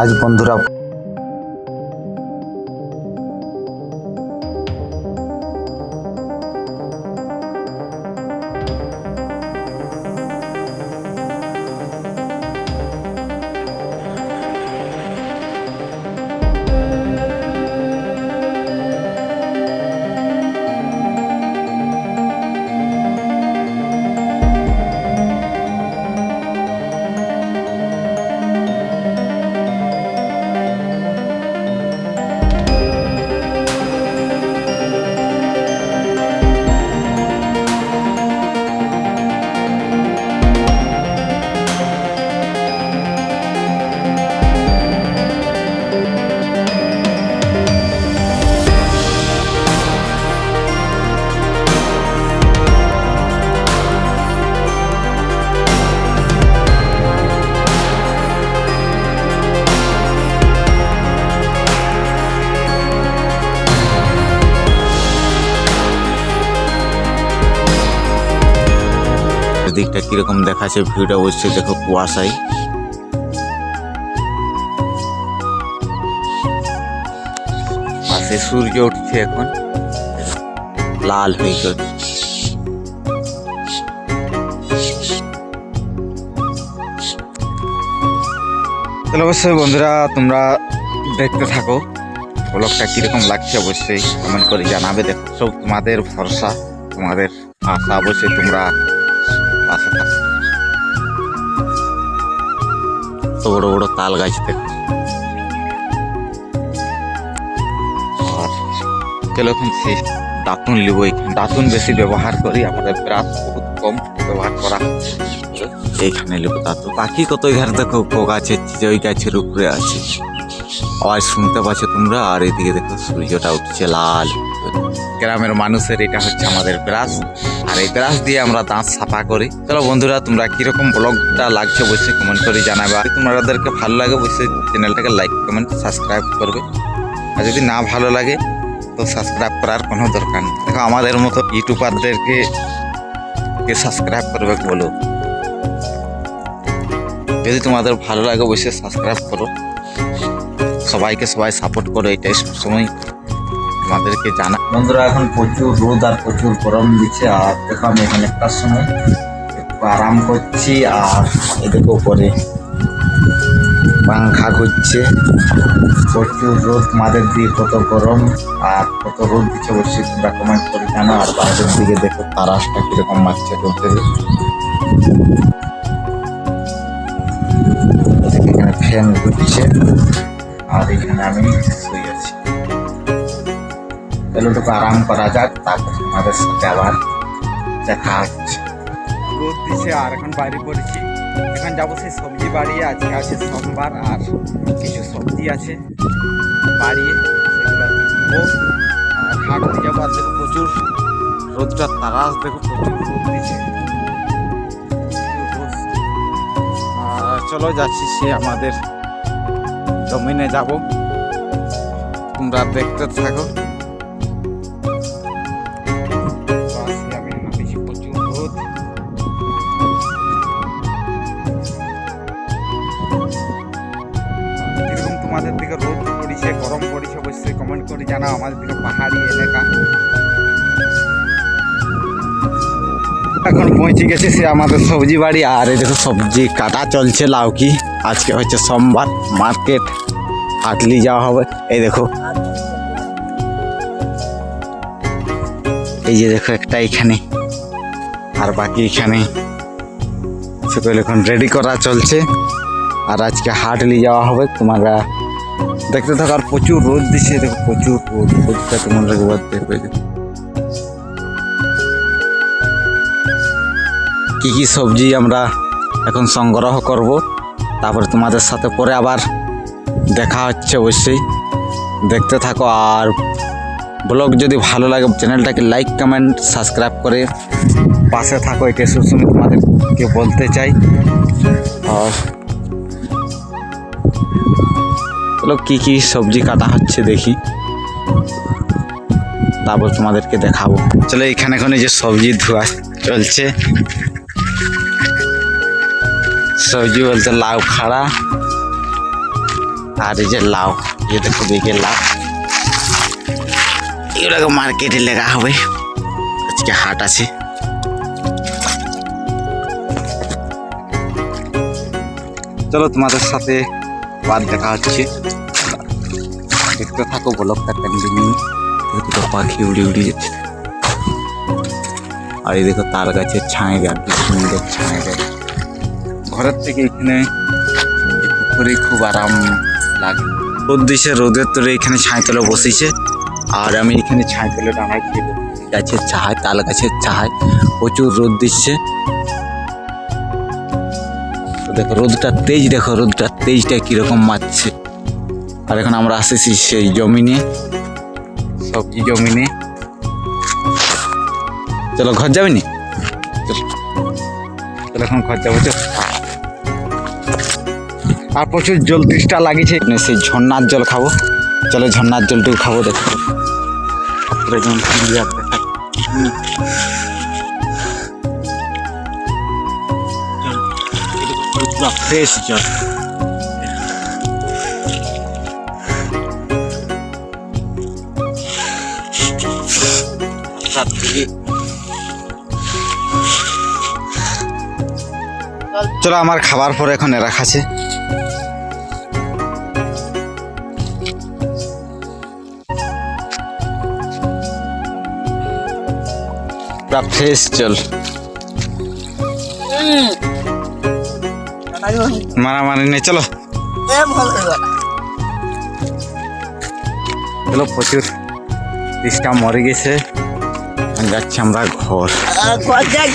আজ বন্ধুরা দিকটা কিরকম দেখাচ্ছে ভিউটা অবশ্যই দেখো কুয়াশায়। পাশে সূর্য উঠছে এখন লাল হয়ে গেল। তাহলে অবশ্যই বন্ধুরা তোমরা দেখতে থাকো, ব্লগটা কিরকম লাগছে অবশ্যই কমেন্ট করে জানাবে। দেখো সব তোমাদের ভরসা, তোমাদের আশা, অবশ্যই তোমরা পাশে থাকো। তো বড় বড় তাল গাছ দেখো। আর এখন সেই দাঁতুন লিব, দাঁতুন বেশি ব্যবহার করি, আমাদের ব্রাশ বহুত কম ব্যবহার করা। এইখানে লিব দাঁতুন। পাখি কত এখানে দেখো গাছের ওই গাছের উপরে আছে, আওয়াজ শুনতে পাচ্ছ তোমরা। আর এদিকে দেখো সূর্যটা উঠছে লাল। গ্রামের মানুষের এটা হচ্ছে আমাদের ব্রাশ, আর এই ব্রাশ দিয়ে আমরা দাঁত সাফা করি। চলো বন্ধুরা তোমরা কিরকম ব্লগটা লাগছে অবশ্যই কমেন্ট করে জানাবে। আর তোমাদেরকে ভালো লাগে অবশ্যই চ্যানেলটাকে লাইক কমেন্ট সাবস্ক্রাইব করবে, আর যদি না ভালো লাগে তো সাবস্ক্রাইব করার কোনো দরকার নেই। দেখো আমাদের মতো ইউটিউবারদেরকে সাবস্ক্রাইব করবে বলো। যদি তোমাদের ভালো লাগে অবশ্যই সাবস্ক্রাইব করো, সবাইকে সবাই সাপোর্ট করো, এটাই সবসময় আমাদেরকে জানা। বন্ধুরা এখন প্রচুর রোদ আর প্রচুর গরম দিচ্ছে। আর দেখো আমি এখানে একটার সময় একটু আরাম করছি, আর এদিকে উপরে পাংখা ঘুরছে। প্রচুর রোদ, তোমাদের দিয়ে কত গরম আর কত রোদ দিচ্ছে অবশ্যই তোমরা কমেন্ট করে জানো। আর বাইরের দিকে দেখো তারাসটা কিরকম মারছে চলতে। এখানে ফ্যান ঘুরছে, আর এখানে আমি শুয়ে আছি। একটু আরাম করা যাক, তারপর আমাদের সাথে আবার দেখা হচ্ছে। রোদ দিচ্ছে আর এখন বাইরে পড়েছি। এখন যাবো সেই সবজি বাড়ি, আজকে আছে সোমবার, আর কিছু সবজি আছে বাড়িয়ে, সেগুলো কিনবো আর হাঁটতে যাবো। আর দেখো প্রচুর রোদটা তারাস, দেখো প্রচুর রোদ দিচ্ছে। আর চলো যাচ্ছি সে আমাদের জমিনে যাব, তোমরা দেখতে থাকো। আমাদের দিকে রোদ পড়েছে, গরম পড়েছে অবশ্যই কমেন্ট করে জানাও। আমাদের দিকে পাহাড়ি এলাকা। এখন পৌঁছে গেছে সে আমাদের সবজি বাড়ি, আর এই দেখো সবজি কাটা চলছে। লাউকি আজকে হচ্ছে সোমবার, মার্কেট হাটলি যাওয়া হবে। এই দেখো, এই যে দেখো একটা এখানে, আর বাকি এখানে সেগুলো এখন রেডি করা চলছে। আর আজকে হাটলি যাওয়া হবে, তোমরা দেখতে থাকো। আর প্রচুর রোদ দিচ্ছে, দেখো প্রচুর রোদ, রোদটা তোমরা একবার দেখবে। কি কি সবজি আমরা এখন সংগ্রহ করব, তারপরে তোমাদের সাথে পরে আবার দেখা হচ্ছে, অবশ্যই দেখতে থাকো। আর ব্লগ যদি ভালো লাগে চ্যানেলটাকে লাইক কমেন্ট সাবস্ক্রাইব করে পাশে থাকো, এটাই সবসময় তোমাদেরকে বলতে চাই। আর চলো কি কি সবজি কাটা হচ্ছে দেখি, তারপর তোমাদেরকে দেখাবো। চলো এখানে এখন যে সবজি ধোয়া চলছে, সবজি বলতে লাউ খাড়া, আর এই যে লাউ, এই দেখো দিকে লাউ, এগুলোকে মার্কেটে লেগা হবে, আজকে হাট আছে। চলো তোমাদের সাথে আবার দেখা হচ্ছে, দেখতে থাকো ব্লগটা কন্টিনিউ। দুটো পাখি উড়ে উড়ে যাচ্ছে, আর এই দেখো তার গাছের ছায় গাছ, কি সুন্দর ছায় গাছ। ঘরের থেকে এখানে পুকুরে খুব আরাম লাগে। রোদ দিছে, রোদের তোরে এখানে ছাই তলে বসেছে, আর আমি এখানে ছাই তলে দাঁড়াই খেয়ে গাছের ছায়, তাল গাছের ছায়, প্রচুর রোদ দিচ্ছে। দেখো রোদটা তেজ, দেখো রোদটা তেজটা কিরকম মারছে। আর এখন আমরা আসেছি সেই জমিনে, সবজি জমিনে। চলো ঘর যাবি নি, চলো এখন ঘর যাবো। চল, আর প্রচুর জল তৃষ্ণা লাগিয়েছে, সেই ঝর্ণার জল খাবো। চলো ঝর্ণার জলটুকু খাবো। দেখো একদম ক্লিয়ার দেখা, পুরো ফ্রেশ জল। চলো আমার খাবার পরে এখন রাখাছে। পুরা ফ্রেশ জল, মারামারি নেই। চলো চলো, প্রচুর তৃষ্ণা মরে গেছে, যাচ্ছি আমরা ঘর।